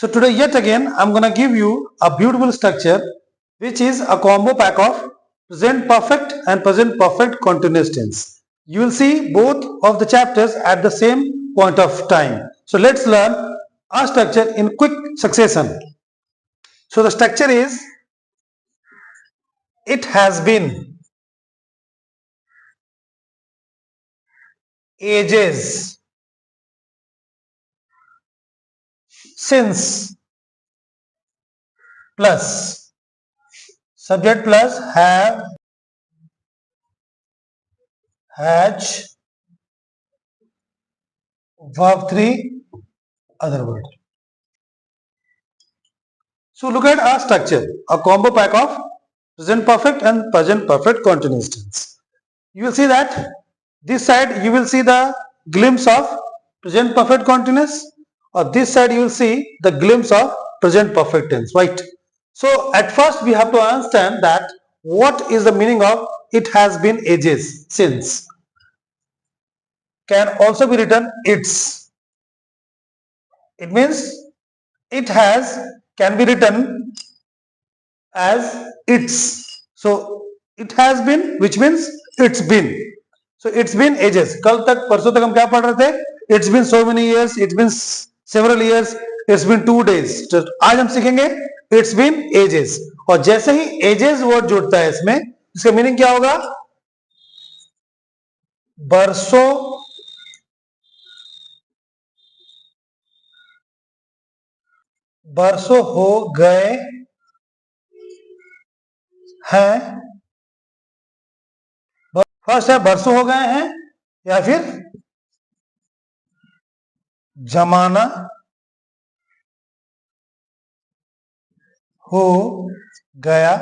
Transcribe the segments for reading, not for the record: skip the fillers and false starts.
So today yet again I'm gonna give you a beautiful structure which is a combo pack of present perfect and present perfect continuous tense. You will see both of the chapters at the same point of time. So let's learn our structure in quick succession. So the structure is it has been, ages, since, plus subject plus have, has, verb 3, other word. So look at our structure, a combo pack of present perfect and present perfect continuous tense. You will see that this side you will see the glimpse of present perfect continuous, or this side you will see the glimpse of present perfect tense, right? So at first we have to understand that what is the meaning of it has been ages, since. Can also be written its. It means it has can be written as its. So it has been, which means it's been. So it's been ages. कल तक परसों तक हम क्या पढ़ रहे थे? It's been so many years, it's been several years, it's been 2 days. तो आज हम सीखेंगे it's been ages. और जैसे ही ages वर्ड जुड़ता है इसमें, इसका मीनिंग क्या होगा? बरसों, बरसों हो गए हैं. फर्स्ट है बरसों हो गए हैं, या फिर जमाना हो गया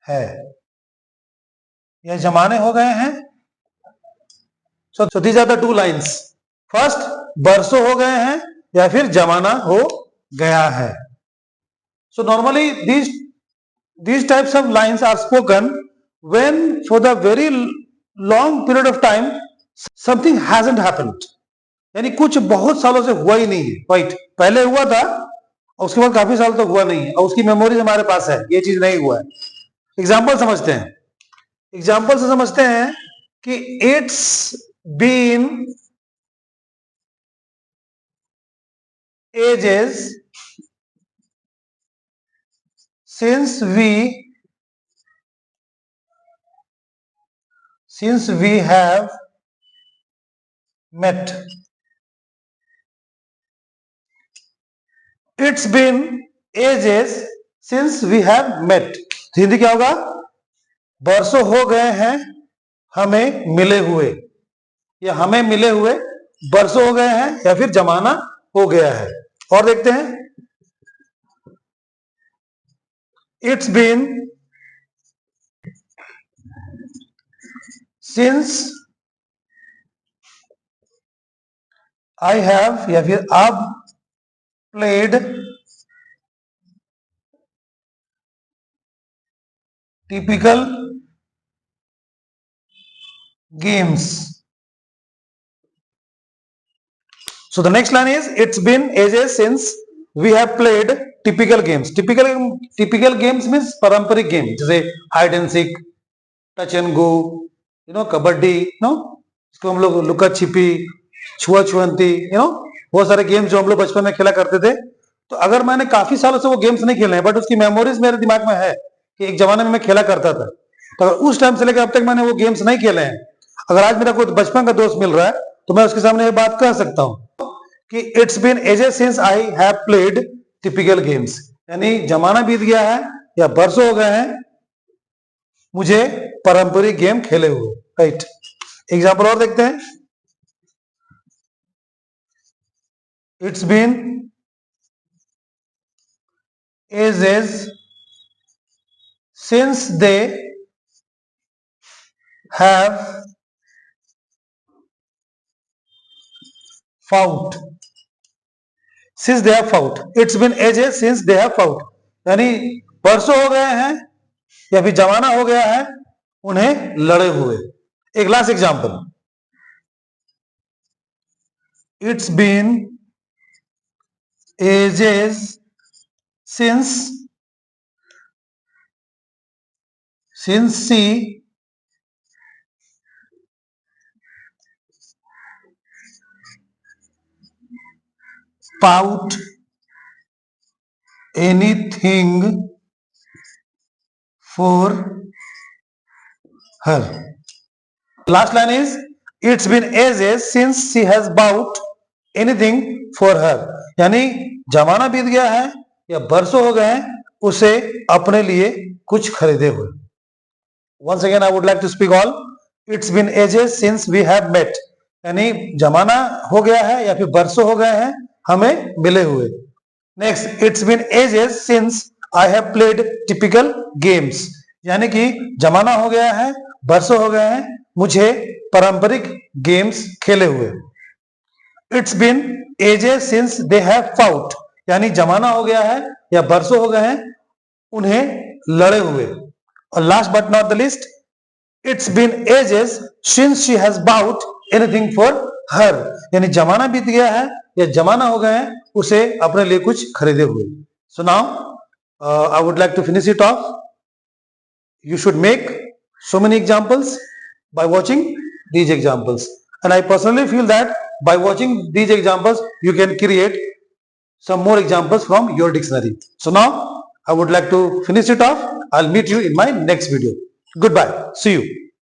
है, या जमाने हो गए हैं. So these are the two lines. First, बरसों हो गए हैं या फिर जमाना हो गया है. So normally these types of lines are spoken when for the very long period of time something hasn't happened. यानी कुछ बहुत सालों से हुआ ही नहीं है, राइट? पहले हुआ था और उसके बाद काफी साल तक हुआ नहीं है, और उसकी मेमोरी हमारे पास है, ये चीज नहीं हुआ है. एग्जाम्पल समझते हैं. एग्जाम्पल से समझते हैं कि it's been ages since we have met. It's been ages since we have met. Hindi क्या होगा? बरसों हो गए हैं हमें मिले हुए, या हमें मिले हुए बरसों हो गए हैं, या फिर जमाना हो गया है. और देखते हैं. It's been since I have, या फिर अब played typical games. So the next line is it's been ages since we have played typical games. Typical games means पारंपरिक गेम, जैसे hide and seek, touch and go, kabaddi, इसको हम लोग लुका छिपी, छुआ छुअंती, बहुत सारे गेम्स जो हम लोग बचपन में खेला करते थे. तो अगर मैंने काफी सालों से वो गेम्स नहीं खेले हैं, बट उसकी मेमोरीज मेरे दिमाग में है कि एक जमाने में मैं खेला करता था, तो अगर उस टाइम से लेकर अब तक मैंने वो गेम्स नहीं खेले हैं, अगर आज मेरा कोई बचपन का दोस्त मिल रहा है तो मैं उसके सामने ये बात कह सकता हूं कि it's been ages since I have played typical games. यानी जमाना बीत गया है या बरसों हो गए हैं मुझे पारंपरिक गेम खेले हुए, राइट? एग्जाम्पल और देखते हैं. It's been ages since they have fought. Since they have fought. It's been ages since they have fought. यानी बरसों हो गए हैं या फिर जमाना हो गया है उन्हें लड़े हुए. एक last example. It's been ages since she bought anything for her. Last line is, it's been ages since she has bought anything for her. यानी जमाना बीत गया है या बरसों हो गए हैं उसे अपने लिए कुछ खरीदे हुए. Once again I would like to speak all. It's been ages since we have met. यानी जमाना हो गया है या फिर बरसों हो गए हैं हमें मिले हुए. Next, it's been ages since I have played typical games. यानी कि जमाना हो गया है, बरसों हो गए हैं मुझे पारंपरिक गेम्स खेले हुए. It's been ages since they have fought. यानी जमाना हो गया है या बरसों हो गए हैं उन्हें लड़े हुए. और last but not the list, it's been ages since she has bought anything for her. यानी जमाना बीत गया है या जमाना हो गए हैं उसे अपने लिए कुछ खरीदे हुए. So now I would like to finish it off. You should make so many examples by watching these examples, and I personally feel that by watching these examples you can create some more examples from your dictionary. So now I would like to finish it off. I'll meet you in my next video. Goodbye. See you.